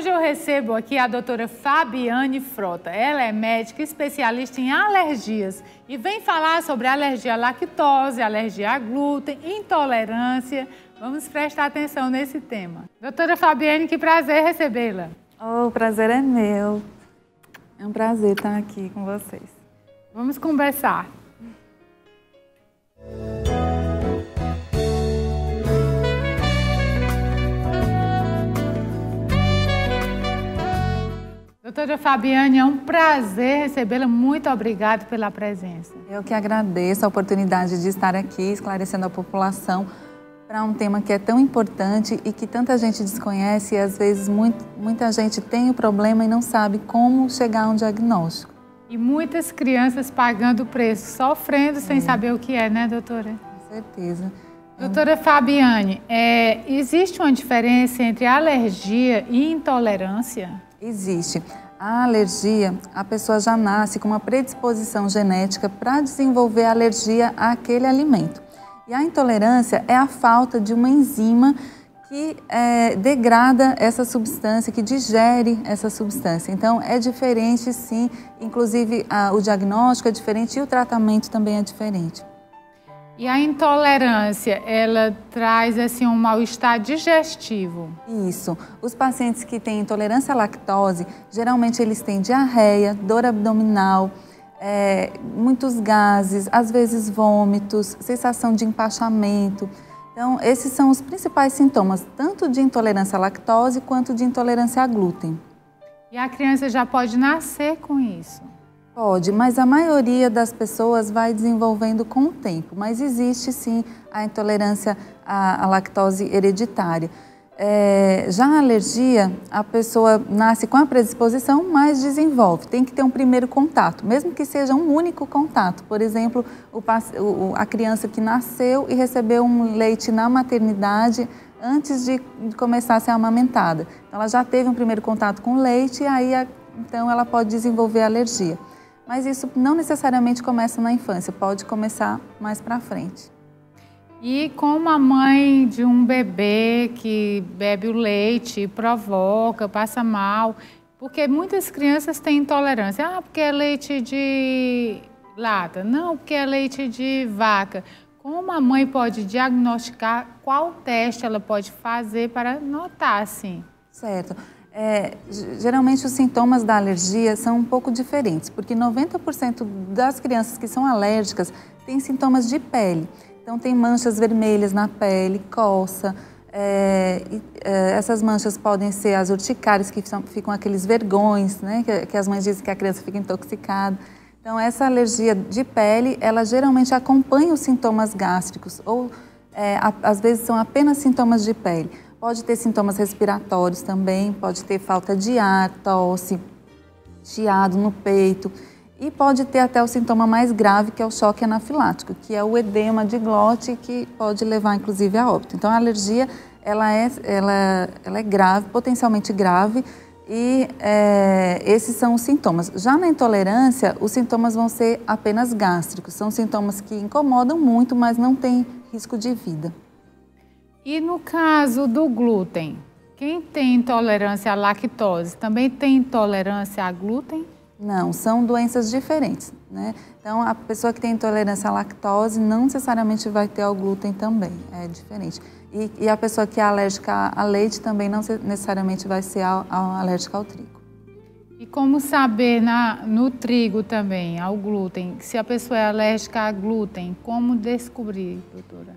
hoje eu recebo aqui a doutora Fabiane Frota. Ela é médica especialista em alergias e vem falar sobre alergia à lactose, alergia a glúten, intolerância. Vamos prestar atenção nesse tema. Doutora Fabiane, que prazer recebê-la. O prazer é meu. É um prazer estar aqui com vocês. Vamos conversar. Doutora Fabiane, é um prazer recebê-la. Muito obrigada pela presença. Eu que agradeço a oportunidade de estar aqui esclarecendo a população para um tema que é tão importante e que tanta gente desconhece e às vezes muita gente tem o problema e não sabe como chegar a um diagnóstico. E muitas crianças pagando o preço, sofrendo sem saber o que é, né, doutora? Com certeza. Doutora Fabiane, existe uma diferença entre alergia e intolerância? Existe. A alergia, a pessoa já nasce com uma predisposição genética para desenvolver alergia àquele alimento. E a intolerância é a falta de uma enzima que degrada essa substância, que digere essa substância. Então, é diferente sim, inclusive o diagnóstico é diferente e o tratamento também é diferente. E a intolerância, ela traz assim um mal-estar digestivo? Isso. Os pacientes que têm intolerância à lactose, geralmente eles têm diarreia, dor abdominal, muitos gases, às vezes vômitos, sensação de empachamento. Então, esses são os principais sintomas, tanto de intolerância à lactose quanto de intolerância a glúten. E a criança já pode nascer com isso? Pode, mas a maioria das pessoas vai desenvolvendo com o tempo. Mas existe sim a intolerância à lactose hereditária. Já a alergia, a pessoa nasce com a predisposição, mas desenvolve. Tem que ter um primeiro contato, mesmo que seja um único contato. Por exemplo, a criança que nasceu e recebeu um leite na maternidade antes de começar a ser amamentada. Então, ela já teve um primeiro contato com o leite e aí então ela pode desenvolver alergia. Mas isso não necessariamente começa na infância, pode começar mais para frente. E como a mãe de um bebê que bebe o leite e provoca, passa mal, porque muitas crianças têm intolerância. Porque é leite de lata, não, porque é leite de vaca. Como a mãe pode diagnosticar, qual teste ela pode fazer para notar assim? Certo. Geralmente os sintomas da alergia são um pouco diferentes, porque 90% das crianças que são alérgicas têm sintomas de pele. Então tem manchas vermelhas na pele, coça, essas manchas podem ser as urticárias, que ficam aqueles vergões, né, que as mães dizem que a criança fica intoxicada. Então essa alergia de pele, ela geralmente acompanha os sintomas gástricos, ou às vezes são apenas sintomas de pele. Pode ter sintomas respiratórios também, pode ter falta de ar, tosse, chiado no peito e pode ter até o sintoma mais grave, que é o choque anafilático, que é o edema de glote, que pode levar inclusive a óbito. Então a alergia ela é grave, potencialmente grave, e esses são os sintomas. Já na intolerância, os sintomas vão ser apenas gástricos, são sintomas que incomodam muito, mas não tem risco de vida. E no caso do glúten, quem tem intolerância à lactose também tem intolerância a glúten? Não, são doenças diferentes, né? Então, a pessoa que tem intolerância à lactose não necessariamente vai ter ao glúten também, é diferente. E a pessoa que é alérgica a leite também não necessariamente vai ser alérgica ao trigo. E como saber no trigo também, ao glúten, se a pessoa é alérgica a glúten, como descobrir, doutora?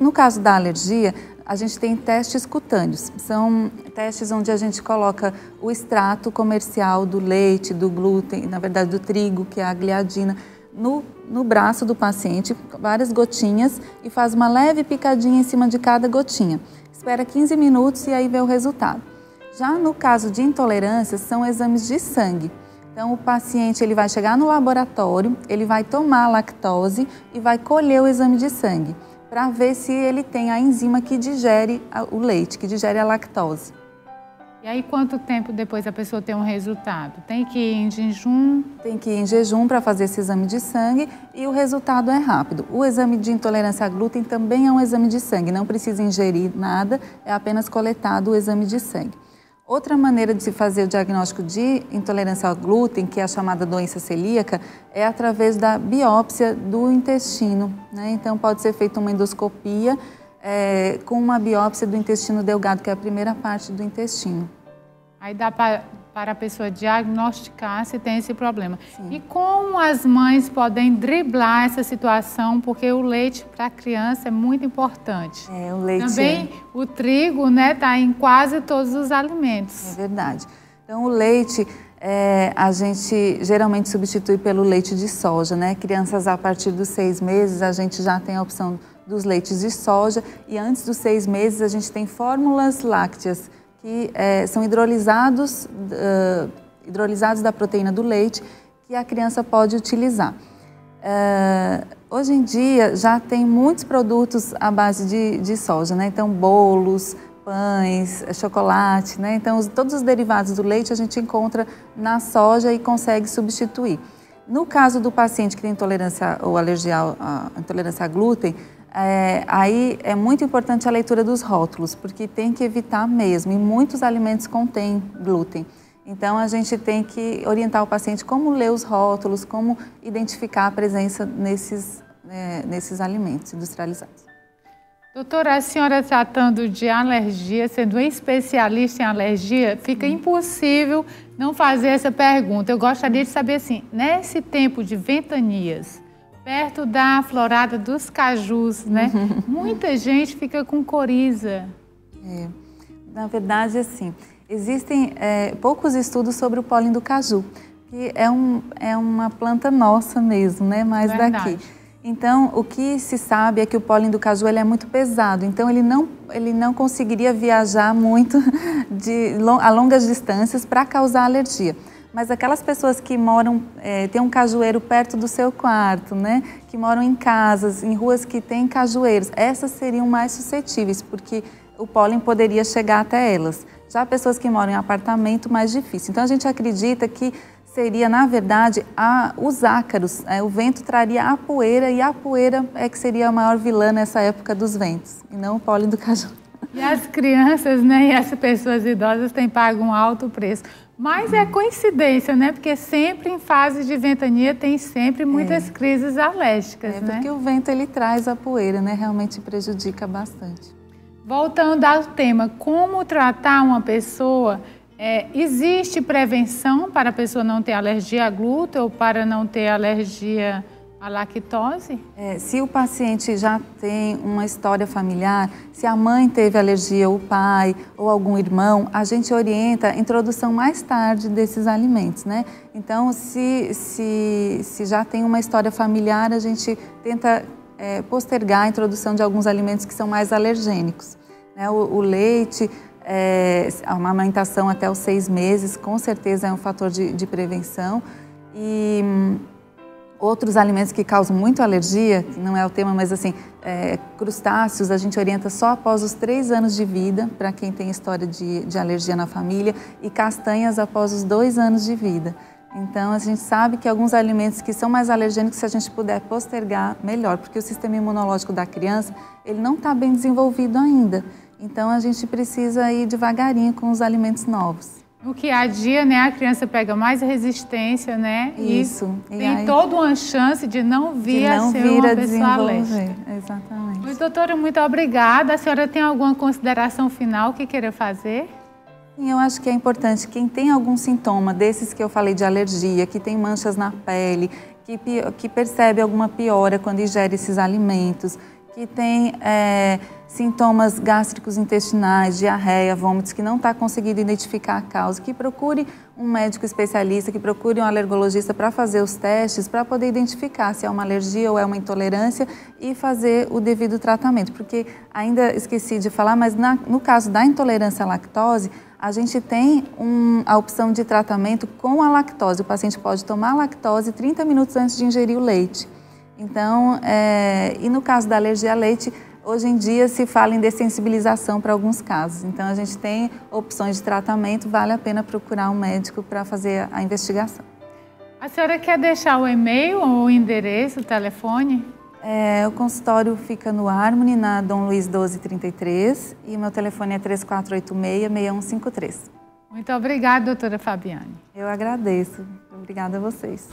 No caso da alergia, a gente tem testes cutâneos. São testes onde a gente coloca o extrato comercial do leite, do glúten, na verdade do trigo, que é a gliadina, no braço do paciente, várias gotinhas, e faz uma leve picadinha em cima de cada gotinha. Espera 15 minutos e aí vê o resultado. Já no caso de intolerância, são exames de sangue. Então, o paciente ele vai chegar no laboratório, ele vai tomar a lactose e vai colher o exame de sangue para ver se ele tem a enzima que digere o leite, que digere a lactose. E aí, quanto tempo depois a pessoa tem um resultado? Tem que ir em jejum? Tem que ir em jejum para fazer esse exame de sangue e o resultado é rápido. O exame de intolerância a glúten também é um exame de sangue, não precisa ingerir nada, é apenas coletado o exame de sangue. Outra maneira de se fazer o diagnóstico de intolerância ao glúten, que é a chamada doença celíaca, é através da biópsia do intestino, né? Então, pode ser feita uma endoscopia com uma biópsia do intestino delgado, que é a primeira parte do intestino. Aí dá para a pessoa diagnosticar se tem esse problema. Sim. E como as mães podem driblar essa situação, porque o leite para a criança é muito importante. O leite também o trigo, né, está em quase todos os alimentos. É verdade. Então o leite a gente geralmente substitui pelo leite de soja, né? Crianças a partir dos 6 meses a gente já tem a opção dos leites de soja e antes dos 6 meses a gente tem fórmulas lácteas que são hidrolisados da proteína do leite que a criança pode utilizar. Hoje em dia já tem muitos produtos à base de soja, né? Então bolos, pães, chocolate, né? Então todos os derivados do leite a gente encontra na soja e consegue substituir. No caso do paciente que tem intolerância ou alergia à intolerância a glúten, aí é muito importante a leitura dos rótulos, porque tem que evitar mesmo, e muitos alimentos contêm glúten. Então, a gente tem que orientar o paciente como ler os rótulos, como identificar a presença nesses alimentos industrializados. Doutora, a senhora tratando de alergia, sendo especialista em alergia, fica impossível não fazer essa pergunta. Eu gostaria de saber assim, nesse tempo de ventanias, perto da florada dos cajus, né? Muita gente fica com coriza. Na verdade, assim, existem poucos estudos sobre o pólen do caju, que é uma planta nossa mesmo, né? Mais daqui. Então, o que se sabe é que o pólen do caju ele é muito pesado, então ele não conseguiria viajar muito a longas distâncias para causar alergia. Mas aquelas pessoas que moram, tem um cajueiro perto do seu quarto, né? Que moram em casas, em ruas que tem cajueiros, essas seriam mais suscetíveis, porque o pólen poderia chegar até elas. Já pessoas que moram em apartamento, mais difícil. Então a gente acredita que seria, na verdade, os ácaros. O vento traria a poeira e a poeira é que seria a maior vilã nessa época dos ventos, e não o pólen do caju. E as crianças, né, e as pessoas idosas têm pago um alto preço. Mas é coincidência, né? Porque sempre em fase de ventania tem sempre muitas crises alérgicas, né? Porque o vento ele traz a poeira, né? Realmente prejudica bastante. Voltando ao tema, como tratar uma pessoa? Existe prevenção para a pessoa não ter alergia a glúten ou para não ter alergia à lactose? Se o paciente já tem uma história familiar, se a mãe teve alergia, o pai ou algum irmão, a gente orienta a introdução mais tarde desses alimentos, né? Então, se já tem uma história familiar, a gente tenta postergar a introdução de alguns alimentos que são mais alergênicos, né? O leite, a amamentação até os 6 meses, com certeza é um fator de prevenção. E outros alimentos que causam muito alergia, que não é o tema, mas assim, crustáceos a gente orienta só após os 3 anos de vida, para quem tem história de alergia na família, e castanhas após os 2 anos de vida. Então, a gente sabe que alguns alimentos que são mais alergênicos, se a gente puder postergar, melhor, porque o sistema imunológico da criança, ele não está bem desenvolvido ainda. Então, a gente precisa ir devagarinho com os alimentos novos. No que adia, né, a criança pega mais resistência, né? Isso. E tem aí toda uma chance de não vir a ser uma pessoa alérgica. Exatamente. Mas, doutora, muito obrigada. A senhora tem alguma consideração final que queira fazer? Sim, eu acho que é importante, quem tem algum sintoma desses que eu falei de alergia, que tem manchas na pele, que percebe alguma piora quando ingere esses alimentos, que tem sintomas gástricos intestinais, diarreia, vômitos, que não está conseguindo identificar a causa, que procure um médico especialista, que procure um alergologista para fazer os testes, para poder identificar se é uma alergia ou é uma intolerância e fazer o devido tratamento. Porque ainda esqueci de falar, mas no caso da intolerância à lactose, a gente tem a opção de tratamento com a lactose. O paciente pode tomar a lactose 30 minutos antes de ingerir o leite. Então, e no caso da alergia a leite, hoje em dia se fala em dessensibilização para alguns casos. Então, a gente tem opções de tratamento, vale a pena procurar um médico para fazer a investigação. A senhora quer deixar o e-mail, ou o endereço, o telefone? O consultório fica no Harmony, na Dom Luiz 1233, e o meu telefone é 3486-6153. Muito obrigada, doutora Fabiane. Eu agradeço. Obrigada a vocês.